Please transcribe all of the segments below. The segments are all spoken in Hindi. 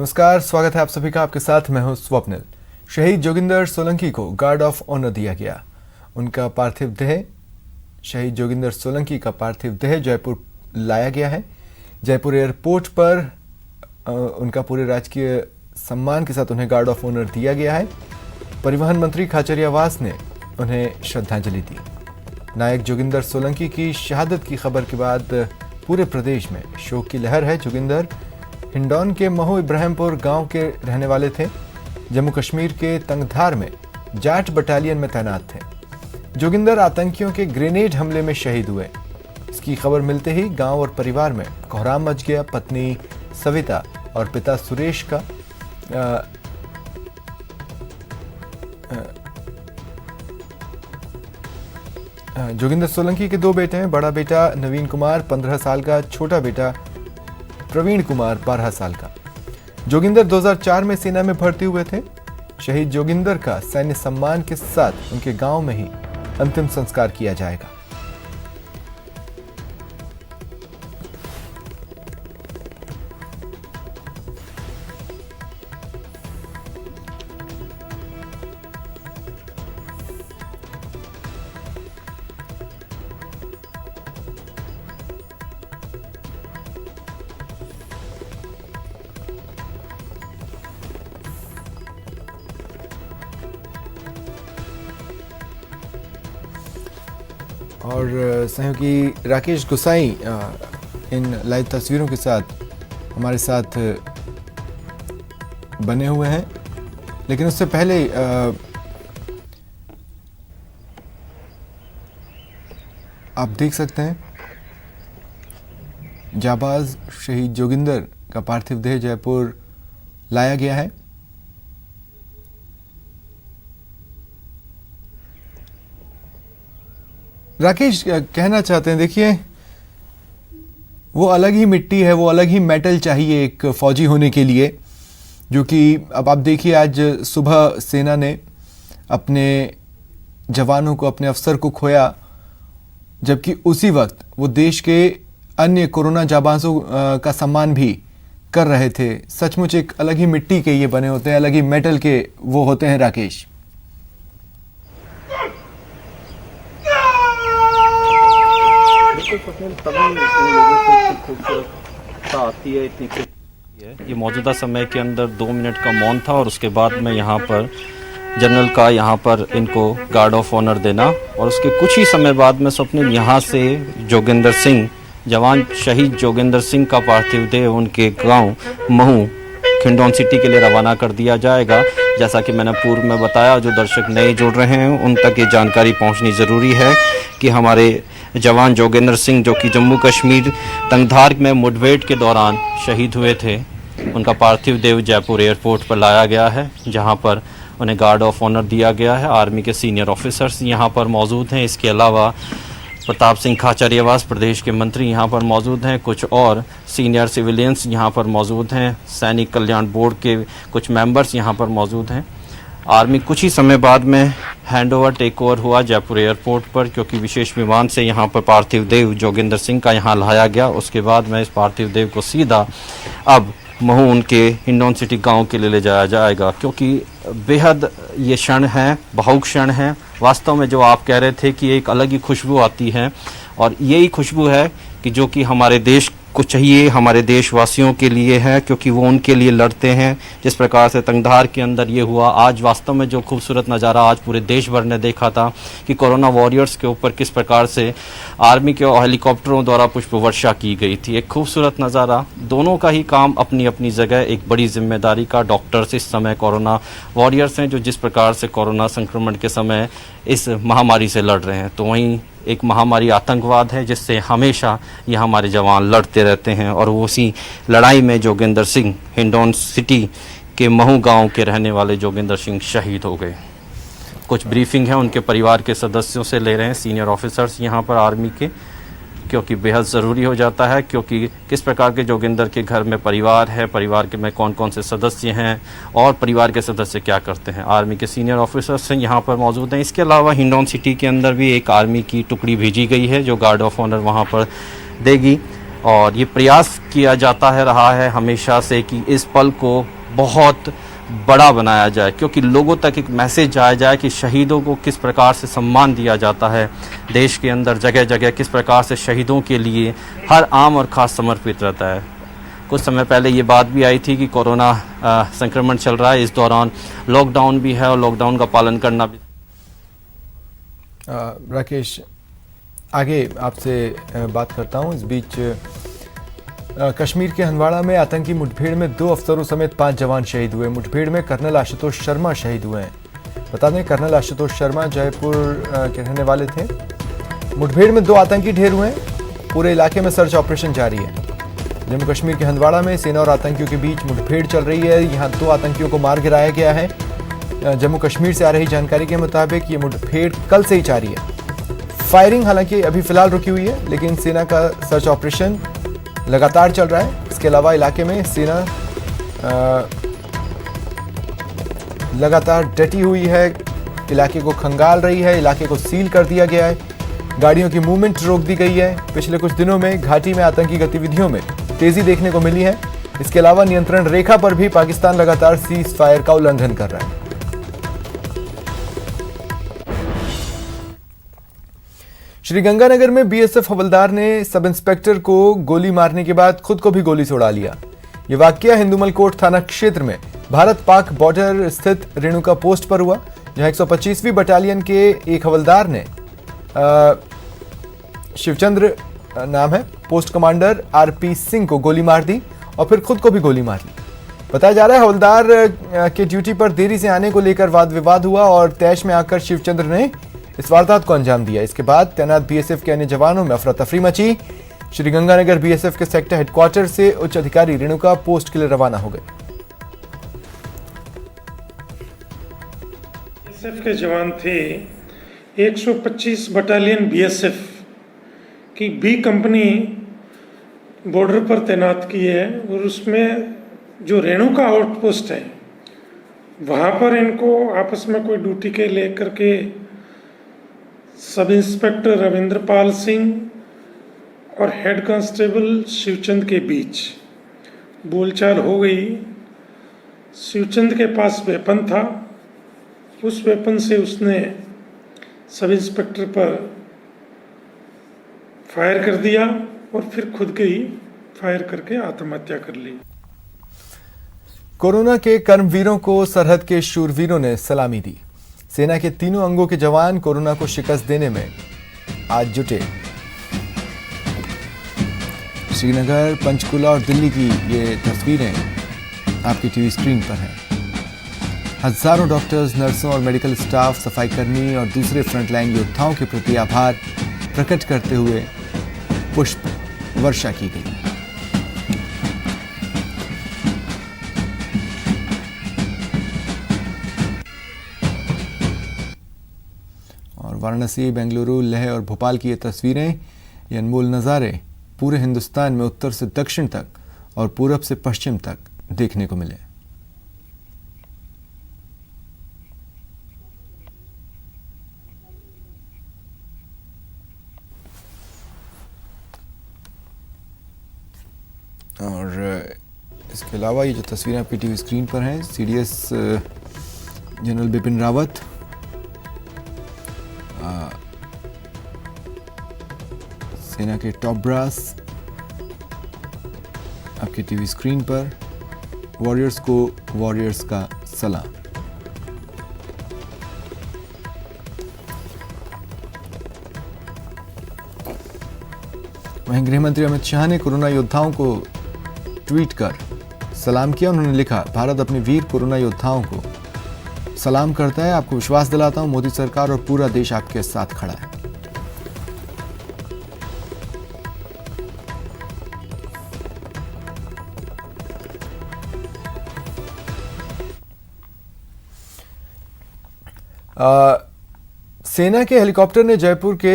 नमस्कार, स्वागत है आप सभी का। आपके साथ मैं हूं स्वप्निल। शहीद जोगिंदर सोलंकी को गार्ड ऑफ ऑनर दिया गया। उनका पार्थिव देह शहीद जोगिंदर सोलंकी का पार्थिव देह जयपुर लाया गया है। जयपुर एयरपोर्ट पर उनका पूरे राजकीय सम्मान के साथ उन्हें गार्ड ऑफ ऑनर दिया गया है। परिवहन मंत्री खाचरियावास ने उन्हें श्रद्धांजलि दी। नायक जोगिंदर सोलंकी की शहादत की खबर के बाद पूरे प्रदेश में शोक की लहर है। जोगिंदर हिंडौन के महू इब्राहिमपुर गांव के रहने वाले थे। जम्मू कश्मीर के तंगधार में जाट बटालियन में तैनात थे। जोगिंदर आतंकियों के ग्रेनेड हमले में शहीद हुए। इसकी खबर मिलते ही गांव और परिवार में कोहराम मच गया। पत्नी सविता और पिता सुरेश का जोगिंदर सोलंकी के दो बेटे हैं। बड़ा बेटा नवीन कुमार 15 साल का, छोटा बेटा प्रवीण कुमार 12 साल का। जोगिंदर 2004 में सेना में भर्ती हुए थे। शहीद जोगिंदर का सैन्य सम्मान के साथ उनके गांव में ही अंतिम संस्कार किया जाएगा। और सहयोगी राकेश गुसाई इन लाइव तस्वीरों के साथ हमारे साथ बने हुए हैं। लेकिन उससे पहले आप देख सकते हैं जाबाज शहीद जोगिंदर का पार्थिव देह जयपुर लाया गया है। राकेश कहना चाहते हैं, देखिए वो अलग ही मिट्टी है, वो अलग ही मेटल चाहिए एक फौजी होने के लिए, जो कि अब आप देखिए आज सुबह सेना ने अपने जवानों को, अपने अफसर को खोया, जबकि उसी वक्त वो देश के अन्य कोरोना जाबाजों का सम्मान भी कर रहे थे। सचमुच एक अलग ही मिट्टी के ये बने होते हैं, अलग ही मेटल के वो होते हैं। राकेश, आती है इतनी ये मौजूदा समय के अंदर 2 मिनट का मौन था और उसके बाद में यहाँ पर जनरल का यहाँ पर इनको गार्ड ऑफ ऑनर देना और उसके कुछ ही समय बाद में स्वप्निल यहाँ से जोगिंदर सिंह, जवान शहीद जोगिंदर सिंह का पार्थिव देह उनके गांव महू हिंडौन सिटी के लिए रवाना कर दिया जाएगा। जैसा कि मैंने पूर्व में बताया, जो दर्शक नए जुड़ रहे हैं उन तक ये जानकारी पहुंचनी ज़रूरी है कि हमारे जवान जोगिंदर सिंह, जो कि जम्मू कश्मीर तंगधार में मुठभेड़ के दौरान शहीद हुए थे, उनका पार्थिव देह जयपुर एयरपोर्ट पर लाया गया है, जहां पर उन्हें गार्ड ऑफ ऑनर दिया गया है। आर्मी के सीनियर ऑफिसर्स यहां पर मौजूद हैं। इसके अलावा प्रताप सिंह खाचरियावास प्रदेश के मंत्री यहाँ पर मौजूद हैं। कुछ और सीनियर सिविलियंस यहाँ पर मौजूद हैं। सैनिक कल्याण बोर्ड के कुछ मेंबर्स यहाँ पर मौजूद हैं। आर्मी कुछ ही समय बाद में हैंड ओवर टेक ओवर हुआ जयपुर एयरपोर्ट पर, क्योंकि विशेष विमान से यहाँ पर पार्थिव देह जोगिंदर सिंह का यहाँ लाया गया। उसके बाद में इस पार्थिव देह को सीधा अब महू उनके हिंडौन सिटी गांव के लिए ले जाया जाएगा, क्योंकि बेहद ये क्षण है, भावुक क्षण है। वास्तव में जो आप कह रहे थे कि एक अलग ही खुशबू आती है, और यही खुशबू है कि जो कि हमारे देश को चाहिए, हमारे देशवासियों के लिए है, क्योंकि वो उनके लिए लड़ते हैं। जिस प्रकार से तंगधार के अंदर ये हुआ, आज वास्तव में जो खूबसूरत नज़ारा आज पूरे देश भर ने देखा था कि कोरोना वॉरियर्स के ऊपर किस प्रकार से आर्मी के हेलीकॉप्टरों द्वारा पुष्प वर्षा की गई थी। एक खूबसूरत नज़ारा। दोनों का ही काम अपनी अपनी जगह एक बड़ी जिम्मेदारी का। डॉक्टर्स इस समय कोरोना वॉरियर्स हैं, जो जिस प्रकार से कोरोना संक्रमण के समय इस महामारी से लड़ रहे हैं, तो वहीं एक महामारी आतंकवाद है, जिससे हमेशा ये हमारे जवान लड़ते रहते हैं। और वो उसी लड़ाई में जोगिंदर सिंह, हिंडौन सिटी के महू गांव के रहने वाले जोगिंदर सिंह शहीद हो गए। कुछ ब्रीफिंग है उनके परिवार के सदस्यों से ले रहे हैं सीनियर ऑफिसर्स यहाँ पर आर्मी के, क्योंकि बेहद ज़रूरी हो जाता है, क्योंकि किस प्रकार के जोगिंदर के घर में परिवार है, परिवार के में कौन कौन से सदस्य हैं और परिवार के सदस्य क्या करते हैं। आर्मी के सीनियर ऑफिसर्स यहाँ पर मौजूद हैं। इसके अलावा हिंडौन सिटी के अंदर भी एक आर्मी की टुकड़ी भेजी गई है जो गार्ड ऑफ ऑनर वहाँ पर देगी। और ये प्रयास किया जाता है रहा है हमेशा से कि इस पल को बहुत बड़ा बनाया जाए, क्योंकि लोगों तक एक मैसेज जाया जाए कि शहीदों को किस प्रकार से सम्मान दिया जाता है देश के अंदर, जगह जगह किस प्रकार से शहीदों के लिए हर आम और ख़ास समर्पित रहता है। कुछ समय पहले ये बात भी आई थी कि कोरोना संक्रमण चल रहा है, इस दौरान लॉकडाउन भी है और लॉकडाउन का पालन करना भी। राकेश, आगे आपसे बात करता हूं। इस बीच कश्मीर के हंदवाड़ा में आतंकी मुठभेड़ में 2 अफसरों समेत 5 जवान शहीद हुए। मुठभेड़ में कर्नल आशुतोष शर्मा शहीद हुए हैं। बता दें, कर्नल आशुतोष शर्मा जयपुर के रहने वाले थे। मुठभेड़ में 2 आतंकी ढेर हुए हैं। पूरे इलाके में सर्च ऑपरेशन जारी है। जम्मू कश्मीर के हंदवाड़ा में सेना और आतंकियों के बीच मुठभेड़ चल रही है। यहां 2 आतंकियों को मार गिराया गया है। जम्मू कश्मीर से आ रही जानकारी के मुताबिक ये मुठभेड़ कल से ही जारी है। फायरिंग हालांकि अभी फिलहाल रुकी हुई है, लेकिन सेना का सर्च ऑपरेशन लगातार चल रहा है। इसके अलावा इलाके में सेना लगातार डटी हुई है, इलाके को खंगाल रही है, इलाके को सील कर दिया गया है, गाड़ियों की मूवमेंट रोक दी गई है। पिछले कुछ दिनों में घाटी में आतंकी गतिविधियों में तेजी देखने को मिली है। इसके अलावा नियंत्रण रेखा पर भी पाकिस्तान लगातार सीज फायर का उल्लंघन कर रहा है। श्रीगंगानगर में बीएसएफ हवलदार ने सब इंस्पेक्टर को गोली मारने के बाद खुद को भी गोली से उड़ा लिया। यह वाकया हिंदुमल कोट थाना क्षेत्र में भारत पाक बॉर्डर स्थित रेणुका पोस्ट पर हुआ, जहां 125वीं बटालियन के एक हवलदार ने शिवचंद्र नाम है, पोस्ट कमांडर आरपी सिंह को गोली मार दी और फिर खुद को भी गोली मार ली। बताया जा रहा है हवलदार के ड्यूटी पर देरी से आने को लेकर वाद विवाद हुआ और तैश में आकर शिवचंद्र ने इस वारदात को अंजाम दिया। इसके बाद तैनात बीएसएफ के अन्य जवानों में अफरा तफरी मची। श्रीगंगानगर बीएसएफ के सेक्टर हेडक्वार्टर से उच्च अधिकारी रेणुका पोस्ट के लिए रवाना हो गए। बीएसएफ के जवान थे। 125 बटालियन बीएसएफ की बी कंपनी बॉर्डर पर तैनात की है और उसमें जो रेणुका आउटपोस्ट है वहाँ पर इनको आपस में कोई ड्यूटी के लेकर के सब इंस्पेक्टर रविंद्रपाल सिंह और हेड कांस्टेबल शिवचंद के बीच बोलचाल हो गई। शिवचंद के पास वेपन था, उस वेपन से उसने सब इंस्पेक्टर पर फायर कर दिया और फिर खुद के ही फायर करके आत्महत्या कर ली। कोरोना के कर्मवीरों को सरहद के शूरवीरों ने सलामी दी। सेना के तीनों अंगों के जवान कोरोना को शिकस्त देने में आज जुटे। श्रीनगर, पंचकुला और दिल्ली की ये तस्वीरें आपकी टीवी स्क्रीन पर हैं। हजारों डॉक्टर्स, नर्सों और मेडिकल स्टाफ, सफाईकर्मी और दूसरे फ्रंटलाइन योद्धाओं के प्रति आभार प्रकट करते हुए पुष्प वर्षा की गई। और वाराणसी, बेंगलुरु, लेह और भोपाल की ये तस्वीरें, ये अनमोल नज़ारे पूरे हिंदुस्तान में उत्तर से दक्षिण तक और पूरब से पश्चिम तक देखने को मिले। और इसके अलावा ये जो तस्वीरें आपकी टीवी स्क्रीन पर हैं, सीडीएस जनरल बिपिन रावत, सेना के टॉप ब्रास आपकी टीवी स्क्रीन पर, वॉरियर्स को वॉरियर्स का सलाम। वहीं गृह मंत्री अमित शाह ने कोरोना योद्धाओं को ट्वीट कर सलाम किया। उन्होंने लिखा, भारत अपने वीर कोरोना योद्धाओं को सलाम करता है। आपको विश्वास दिलाता हूं, मोदी सरकार और पूरा देश आपके साथ खड़ा है। सेना के हेलीकॉप्टर ने जयपुर के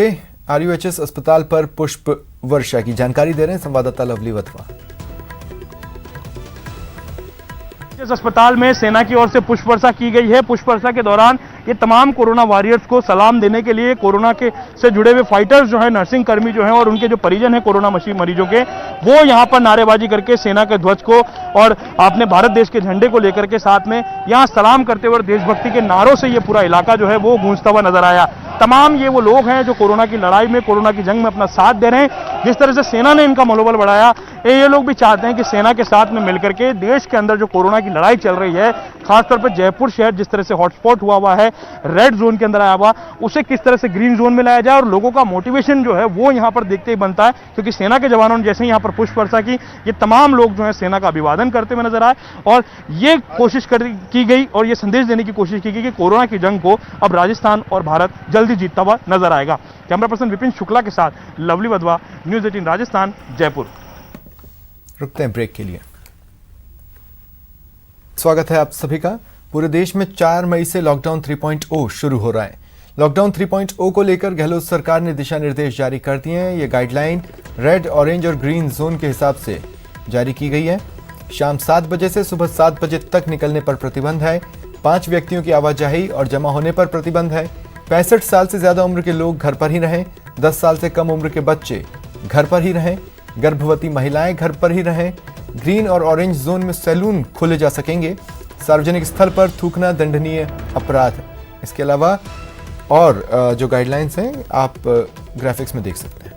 आरयूएचएस अस्पताल पर पुष्प वर्षा की। जानकारी दे रहे हैं संवाददाता लवली वतवा। इस अस्पताल में सेना की ओर से पुष्प वर्षा की गई है। पुष्प वर्षा के दौरान ये तमाम कोरोना वॉरियर्स को सलाम देने के लिए कोरोना के से जुड़े हुए फाइटर्स जो है, नर्सिंग कर्मी जो हैं और उनके जो परिजन हैं कोरोना मरीजों के, वो यहाँ पर नारेबाजी करके सेना के ध्वज को और अपने भारत देश के झंडे को लेकर के साथ में यहाँ सलाम करते हुए देशभक्ति के नारों से ये पूरा इलाका जो है वो गूंजता हुआ नजर आया। तमाम ये वो लोग हैं जो कोरोना की लड़ाई में, कोरोना की जंग में अपना साथ दे रहे हैं। जिस तरह से सेना ने इनका मनोबल बढ़ाया, ये लोग भी चाहते हैं कि सेना के साथ में मिलकर के देश के अंदर जो कोरोना की लड़ाई चल रही है, खासतौर पर जयपुर शहर जिस तरह से हॉटस्पॉट हुआ है, रेड जोन के अंदर आया हुआ, उसे किस तरह से ग्रीन जोन में लाया जाए और लोगों का मोटिवेशन जो है वो यहाँ पर देखते ही बनता है। क्योंकि सेना के जवानों ने जैसे ही यहाँ पर पुष्प वर्षा की, ये तमाम लोग जो है सेना का अभिवादन करते हुए नजर आए और ये कोशिश की गई और ये संदेश देने की कोशिश की गई कि कोरोना की जंग को अब राजस्थान और भारत जल्दी जीतता हुआ नजर आएगा। कैमरा पर्सन विपिन शुक्ला के साथ लवली वधवा, न्यूज़ 18 राजस्थान, जयपुर। रुकते हैं ब्रेक के लिए। स्वागत है आप सभी का। पूरे देश में 4 मई से लॉकडाउन 3.0 शुरू हो रहा है। लॉकडाउन 3.0 को लेकर गहलोत सरकार ने दिशा निर्देश जारी कर दिए हैं। ये गाइडलाइन रेड, ऑरेंज और ग्रीन जोन के हिसाब से जारी की गई है। शाम 7 बजे से सुबह 7 बजे तक निकलने पर प्रतिबंध है। 5 व्यक्तियों की आवाजाही और जमा होने पर प्रतिबंध है। 65 साल से ज्यादा उम्र के लोग घर पर ही रहें। 10 साल से कम उम्र के बच्चे घर पर ही रहें। गर्भवती महिलाएं घर पर ही रहें। ग्रीन और ऑरेंज जोन में सैलून खोले जा सकेंगे। सार्वजनिक स्थल पर थूकना दंडनीय अपराध है। इसके अलावा और जो गाइडलाइंस हैं आप ग्राफिक्स में देख सकते हैं।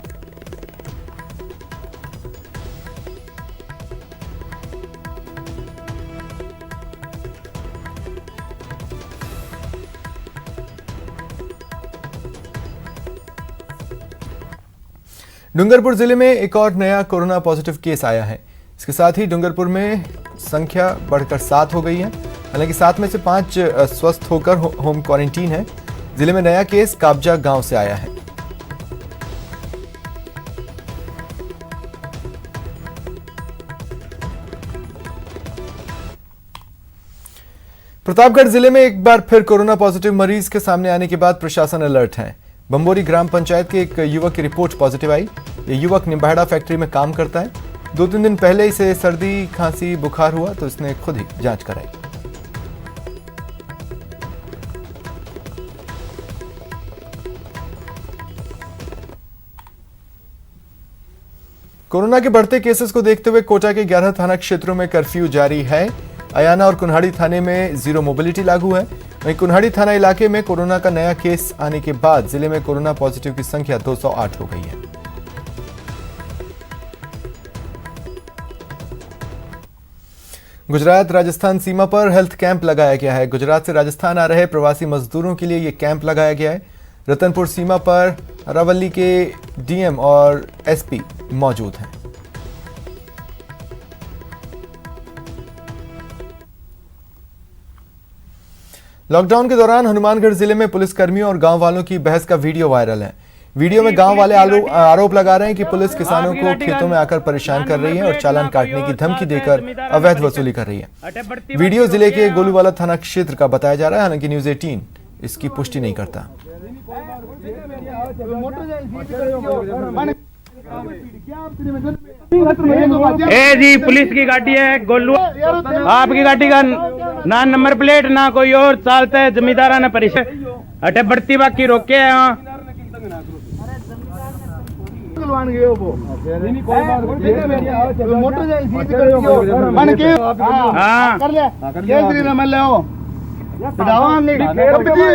डूंगरपुर जिले में एक और नया कोरोना पॉजिटिव केस आया है। इसके साथ ही डूंगरपुर में संख्या बढ़कर 7 हो गई है। हालांकि 7 में से 5 स्वस्थ होकर होम क्वारंटीन है। जिले में नया केस काबजा गांव से आया है। प्रतापगढ़ जिले में एक बार फिर कोरोना पॉजिटिव मरीज के सामने आने के बाद प्रशासन अलर्ट है। बंबोरी ग्राम पंचायत के एक युवक की रिपोर्ट पॉजिटिव आई। ये युवक निम्बाड़ा फैक्ट्री में काम करता है। 2-3 दिन पहले इसे सर्दी, खांसी, बुखार हुआ तो इसने खुद ही जांच कराई। कोरोना के बढ़ते केसेस को देखते हुए कोटा के 11 थाना क्षेत्रों में कर्फ्यू जारी है। अयाना और कुन्हाड़ी थाने में जीरो मोबिलिटी लागू है। वहीं कुन्हाड़ी थाना इलाके में कोरोना का नया केस आने के बाद जिले में कोरोना पॉजिटिव की संख्या 208 हो गई है। गुजरात राजस्थान सीमा पर हेल्थ कैंप लगाया गया है। गुजरात से राजस्थान आ रहे प्रवासी मजदूरों के लिए यह कैंप लगाया गया है। रतनपुर सीमा पर अरावली के डीएम और एसपी मौजूद हैं। लॉकडाउन के दौरान हनुमानगढ़ जिले में पुलिसकर्मियों और गांव वालों की बहस का वीडियो वायरल है। वीडियो में गांव वाले आरोप लगा रहे हैं कि पुलिस किसानों को खेतों में आकर परेशान कर रही है और चालान काटने की धमकी देकर अवैध वसूली कर रही है। वीडियो जिले के गोलूवाला थाना क्षेत्र का बताया जा रहा है। हालांकि न्यूज़ 18 इसकी पुष्टि नहीं करता। ए जी, पुलिस की गाड़ी है गोलू, आपकी गाड़ी का ना नंबर प्लेट ना कोई और चालता है। जमींदारा ने परिचय अटे बढ़ती बाकी रोके हैं।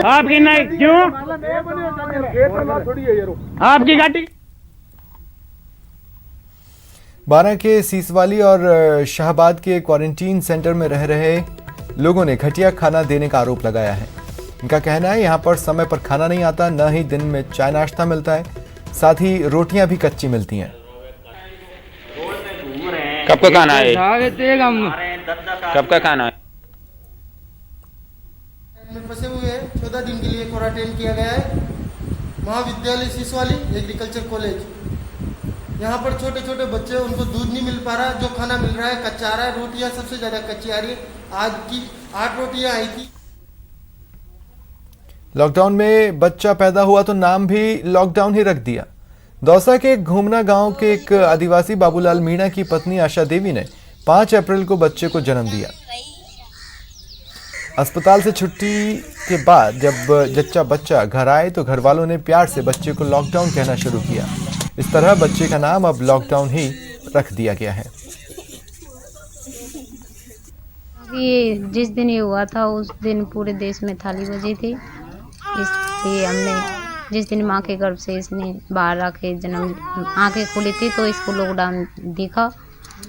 आपकी नहीं क्यों? आपकी गाड़ी 12 के सीसवाली और शाहबाद के क्वारंटीन सेंटर में रह रहे लोगों ने घटिया खाना देने का आरोप लगाया है। इनका कहना है यहाँ पर समय पर खाना नहीं आता, न ही दिन में चाय नाश्ता मिलता है, साथ ही रोटियां भी कच्ची मिलती हैं। कब का खाना है? कब का खाना है? में फंसे हुए हैं। 14 दिन के लिए क्वारंटाइन किया गया है। महाविद्यालय सीसवाली एग्रीकल्चर कॉलेज, यहाँ पर छोटे छोटे बच्चे, उनको दूध नहीं मिल पा रहा, जो खाना मिल रहा है कच्चा आ रहा है। रोटियां सबसे ज्यादा कच्ची आ रही है। आज की 8 रोटियां आई थी। लॉकडाउन में बच्चा पैदा हुआ तो नाम भी लॉकडाउन ही रख दिया। दौसा के घूमना गांव के एक आदिवासी बाबूलाल मीणा की पत्नी आशा देवी ने 5 अप्रैल को बच्चे को जन्म दिया। अस्पताल से छुट्टी के बाद जब जच्चा बच्चा घर आए तो घर वालों ने प्यार से बच्चे को लॉकडाउन कहना शुरू किया। इस तरह बच्चे का नाम अब लॉकडाउन ही रख दिया गया है। ये जिस दिन ये हुआ था उस दिन पूरे देश में थाली बजी थी, इसलिए हमने जिस दिन माँ के गर्भ से इसने बाहर आके जन्म आंखें खुली थी तो इसको लॉकडाउन दिखा,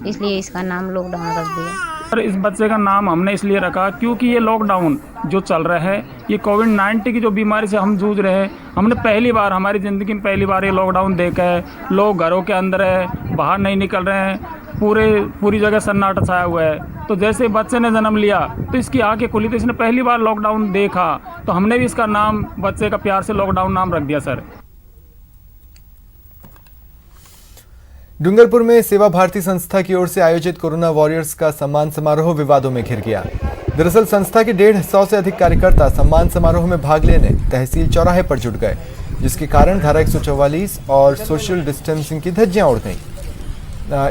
इसलिए इसका नाम लॉकडाउन रख दिया। और इस बच्चे का नाम हमने इसलिए रखा क्योंकि ये लॉकडाउन जो चल रहा है, ये कोविड-19 की जो बीमारी से हम जूझ रहे हैं, हमने पहली बार हमारी ज़िंदगी में पहली बार ये लॉकडाउन देखा है। लोग घरों के अंदर है, बाहर नहीं निकल रहे हैं, पूरी जगह सन्नाटा छाया हुआ है। तो जैसे बच्चे ने जन्म लिया तो इसकी आंखें खुली तो इसने पहली बार लॉकडाउन देखा, तो हमने भी इसका नाम बच्चे का प्यार से लॉकडाउन नाम रख दिया सर। डूंगरपुर में सेवा भारती संस्था की ओर से आयोजित कोरोना वॉरियर्स का सम्मान समारोह विवादों में घिर गया। दरअसल संस्था के 150 से अधिक कार्यकर्ता सम्मान समारोह में भाग लेने तहसील चौराहे पर जुट गए, जिसके कारण धारा 144 और सोशल डिस्टेंसिंग की धज्जियां उड़ गईं।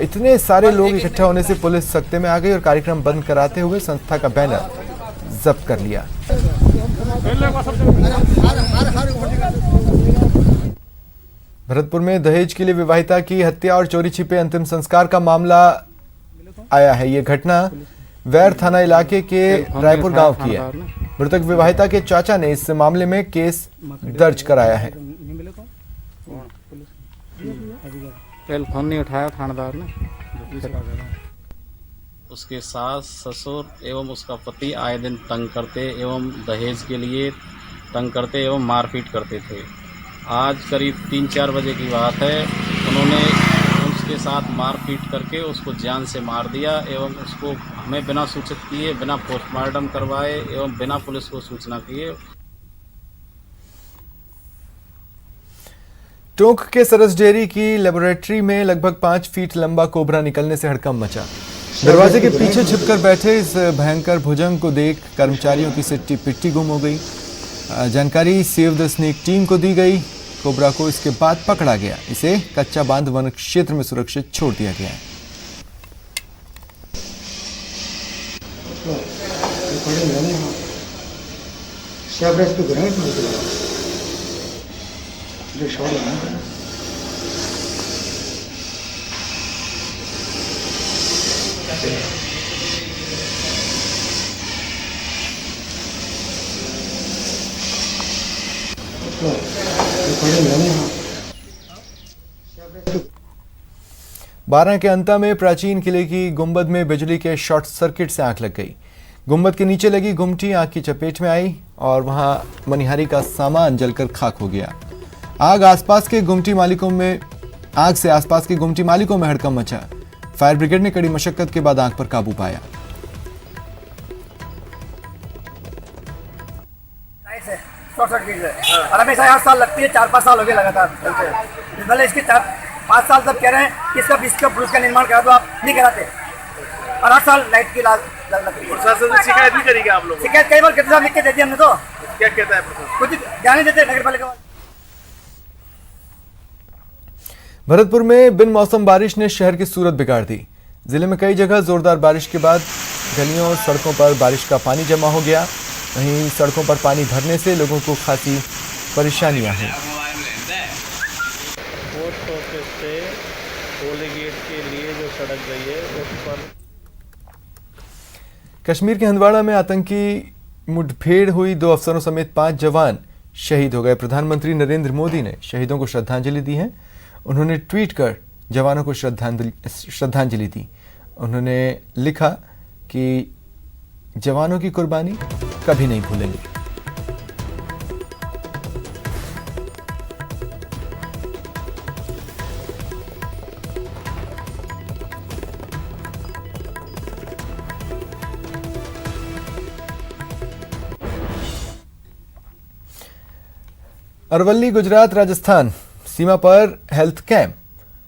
इतने सारे लोग इकट्ठा होने से पुलिस सख्ते में आ गई और कार्यक्रम बंद कराते हुए संस्था का बैनर जब्त कर लिया। भरतपुर में दहेज के लिए विवाहिता की हत्या और चोरी छिपे अंतिम संस्कार का मामला आया है। ये घटना वैर थाना इलाके के रायपुर गांव की है। मृतक विवाहिता के चाचा ने इस मामले में केस दर्ज कराया है। फोन नहीं उठाया थानेदार ने। उसके सास ससुर एवं उसका पति आए दिन तंग करते एवं दहेज के लिए तंग करते एवं मारपीट करते थे। आज करीब 3-4 बजे की बात है, उन्होंने उसके साथ मारपीट करके उसको जान से मार दिया एवं उसको हमें बिना सूचित किए, बिना पोस्टमार्टम करवाए एवं बिना पुलिस को सूचना किए। टोंक के सरस डेयरी की लेबोरेटरी में लगभग 5 फीट लंबा कोबरा निकलने से हड़कंप मचा। दरवाजे के पीछे छिपकर बैठे इस भयंकर भुजंग को देख कर्मचारियों की सिट्टी पिट्टी गुम हो गई। जानकारी सेव द स्नेक टीम को दी गई। कोबरा को इसके बाद पकड़ा गया। इसे कच्चा बांध वन क्षेत्र में सुरक्षित छोड़ दिया गया है। बारह के अंता में प्राचीन किले की गुंबद में बिजली के शॉर्ट सर्किट से आग लग गई। गुंबद के नीचे लगी गुमटी आग की चपेट में आई और वहां मनिहारी का सामान जलकर खाक हो गया। आग से आसपास के गुमटी मालिकों में हड़कंप मचा। फायर ब्रिगेड ने कड़ी मशक्कत के बाद आग पर काबू पाया। शॉर्ट सर्किट से और हमेशा 8 साल लगती है, 4-5 साल हो गए लगातार। भले इसके 4-5 साल तक कह रहे हैं कि इसका ब्रिज का निर्माण करा दो, आप नहीं कराते और 8 साल लाइट की लगती है। प्रशासन से शिकायत भी करेंगे आप लोग? शिकायत कई बार कितने साल लिख के दे दी हमने। तो क्या कहता है प्रशासन? कुछ ध्यान नहीं देते नगर पालिका वाले। भरतपुर में बिन मौसम बारिश ने शहर की सूरत बिगाड़ दी। जिले में कई जगह जोरदार बारिश के बाद गलियों और सड़कों पर बारिश का पानी जमा हो गया। वहीं सड़कों पर पानी भरने से लोगों को खासी परेशानियां हैं। पोस्ट ऑफिस से होली गेट के लिए जो सड़क गई है उस पर कश्मीर के हंदवाड़ा में आतंकी मुठभेड़ हुई। 2 अफसरों समेत 5 जवान शहीद हो गए। प्रधानमंत्री नरेंद्र मोदी ने शहीदों को श्रद्धांजलि दी है। उन्होंने ट्वीट कर जवानों को श्रद्धांजलि दी। उन्होंने लिखा कि जवानों की कुर्बानी कभी नहीं भूलेंगे। अरवली गुजरात राजस्थान सीमा पर हेल्थ कैंप।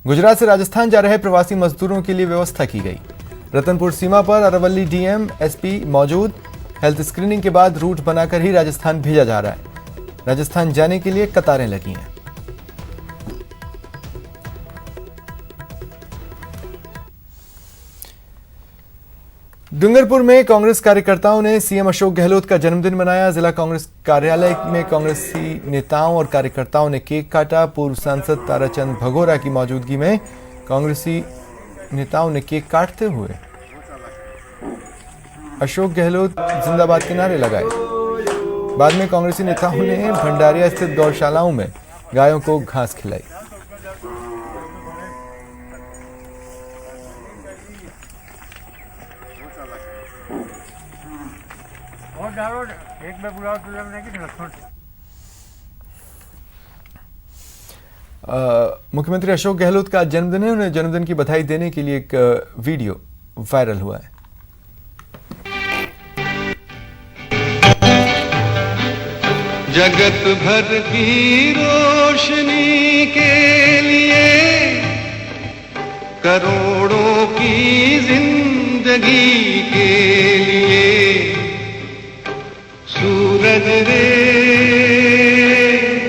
गुजरात से राजस्थान जा रहे प्रवासी मजदूरों के लिए व्यवस्था की गई। रतनपुर सीमा पर अरवली डीएम एसपी मौजूद। हेल्थ स्क्रीनिंग के बाद रूट बनाकर ही राजस्थान भेजा जा रहा है। राजस्थान जाने के लिए कतारें लगी हैं। डूंगरपुर में कांग्रेस कार्यकर्ताओं ने सीएम अशोक गहलोत का जन्मदिन मनाया। जिला कांग्रेस कार्यालय में कांग्रेसी नेताओं और कार्यकर्ताओं ने केक काटा। पूर्व सांसद ताराचंद भगोरा की मौजूदगी में कांग्रेसी नेताओं ने केक काटते हुए अशोक गहलोत जिंदाबाद के नारे लगाए। बाद में कांग्रेसी नेताओं ने भंडारिया स्थित गौशालाओं में गायों को घास खिलाई। मुख्यमंत्री अशोक गहलोत का जन्मदिन है। उन्हें जन्मदिन की बधाई देने के लिए एक वीडियो वायरल हुआ है। जगत भर की रोशनी के लिए, करोड़ों की जिंदगी के लिए, सूरज रे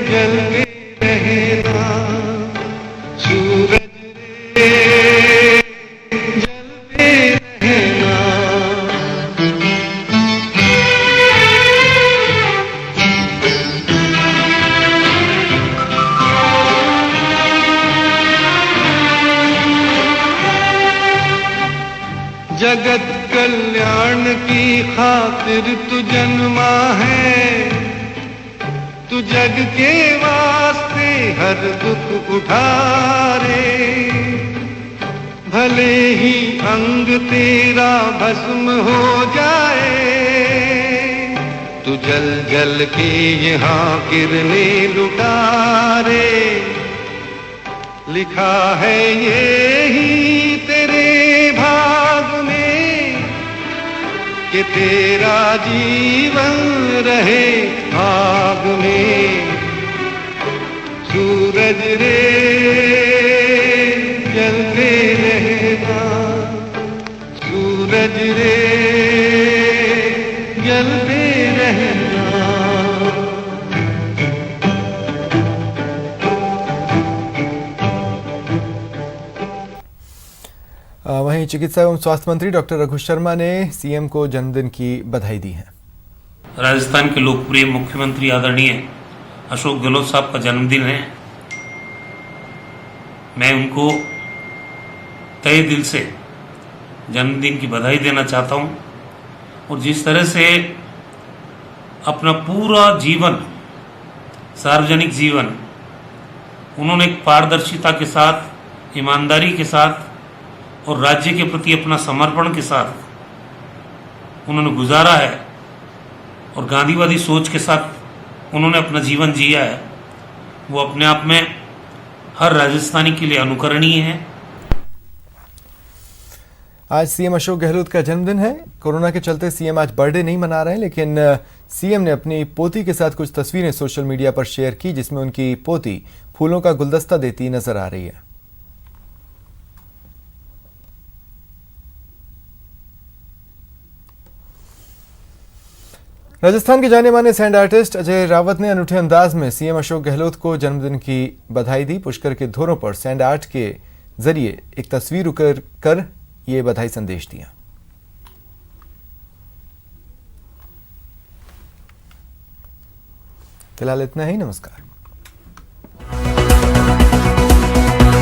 जलते रहना, सूरज रे जलते रहना। जगत कल्याण की खातिर तू जन्मा है, तू जग के वास्ते हर दुख उठारे। भले ही अंग तेरा भस्म हो जाए, तू जल जल के यहाँ किरणें लुटारे। लिखा है ये ही तेरे भाग में कि तेरा जीवन रहे आग में। सूरज रे जलते रहना, सूरज रे जलते रहना। वहीं चिकित्सा एवं स्वास्थ्य मंत्री डॉक्टर रघु शर्मा ने सीएम को जन्मदिन की बधाई दी है। राजस्थान के लोकप्रिय मुख्यमंत्री आदरणीय अशोक गहलोत साहब का जन्मदिन है। मैं उनको तहे दिल से जन्मदिन की बधाई देना चाहता हूं। और जिस तरह से अपना पूरा जीवन, सार्वजनिक जीवन, उन्होंने एक पारदर्शिता के साथ, ईमानदारी के साथ और राज्य के प्रति अपना समर्पण के साथ उन्होंने गुजारा है और गांधीवादी सोच के साथ उन्होंने अपना जीवन जिया है, वो अपने आप में हर राजस्थानी के लिए अनुकरणीय है। आज सीएम अशोक गहलोत का जन्मदिन है। कोरोना के चलते सीएम आज बर्थडे नहीं मना रहे हैं, लेकिन सीएम ने अपनी पोती के साथ कुछ तस्वीरें सोशल मीडिया पर शेयर की, जिसमें उनकी पोती फूलों का गुलदस्ता देती नजर आ रही है। राजस्थान के जाने माने सैंड आर्टिस्ट अजय रावत ने अनूठे अंदाज में सीएम अशोक गहलोत को जन्मदिन की बधाई दी। पुष्कर के धोरों पर सैंड आर्ट के जरिए एक तस्वीर कर ये बधाई संदेश दिया। फिलहाल इतना ही। नमस्कार।